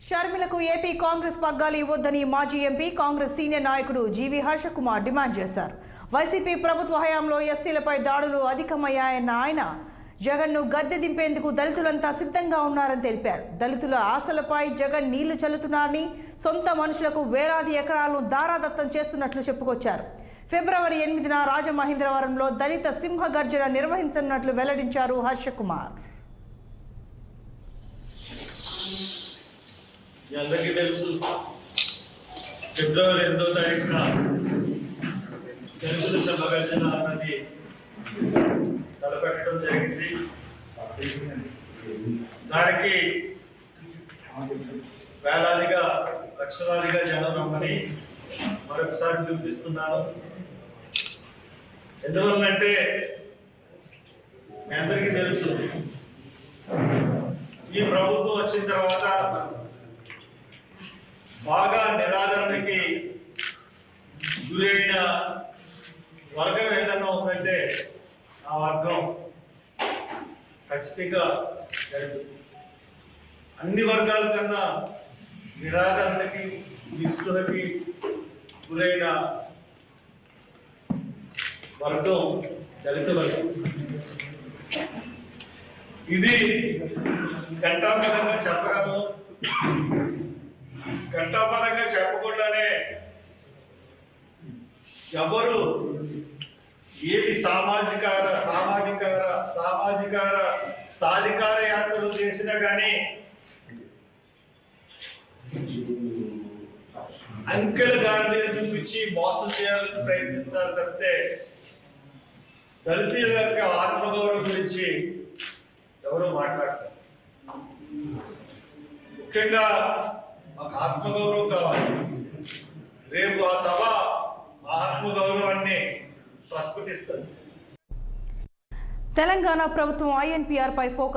షర్మిలకు ఏపీ కాంగ్రెస్ పగ్గాలు ఇవ్వొద్దని మాజీ ఎంపీ కాంగ్రెస్ సీనియర్ నాయకుడు జీవీ హర్షకుమార్ డిమాండ్ చేశారు. వైసీపీ ప్రభుత్వ హయాంలో ఎస్సీలపై దాడులు అధికమయ్యాయన్న ఆయన జగన్ను గద్దె దింపేందుకు దళితులంతా సిద్ధంగా ఉన్నారని తెలిపారు. దళితుల ఆశలపై జగన్ నీళ్లు చల్లుతున్నారని, సొంత మనుషులకు వేలాది ఎకరాలను దారాదత్తం చేస్తున్నట్లు చెప్పుకొచ్చారు. ఫిబ్రవరి 8న రాజమహేంద్రవరంలో దళిత సింహ గర్జన నిర్వహించనున్నట్లు వెల్లడించారు హర్షకుమార్. అందరికీ తెలుసు, ఫిబ్రవరి 8వ తారీఖున దళితుల సింహ గర్జన అన్నది తలపెట్టడం జరిగింది. దానికి వేలాదిగా లక్షలాదిగా జనం రమ్మని మరొకసారి చూపిస్తున్నాను. ఎందువల్లంటే మీ అందరికీ తెలుసు, ఈ ప్రభుత్వం వచ్చిన తర్వాత బాగా నిరాదరణకి గురైన వర్గం ఏదైనా ఉందంటే ఆ వర్గం ఖచ్చితంగా జరుగుతుంది. అన్ని వర్గాల కన్నా నిరాదరణకి, నిస్పృహకి గురైన వర్గం దళిత వర్గం. ఇది ఘంటాపదంగా చెప్పగలను. ఘంటాపదంగా చెప్పకుండానే ఎవరు ఏది సాధికార యాత్రలు చేసినా కానీ అంకెల గాడిని చూపించి మోసం చేయాలని ప్రయత్నిస్తారు తప్పితే దళితుల యొక్క ఆత్మగౌరవం గురించి ఎవరో మాట్లాడతారు. ముఖ్యంగా మాకు ఆత్మగౌరవం కావాలి. రేపు ఆ సభ ఆ ఆత్మగౌరవాన్ని ప్రస్ఫుటిస్తుంది. తెలంగాణ ప్రభుత్వం INPR పై ఫోకస్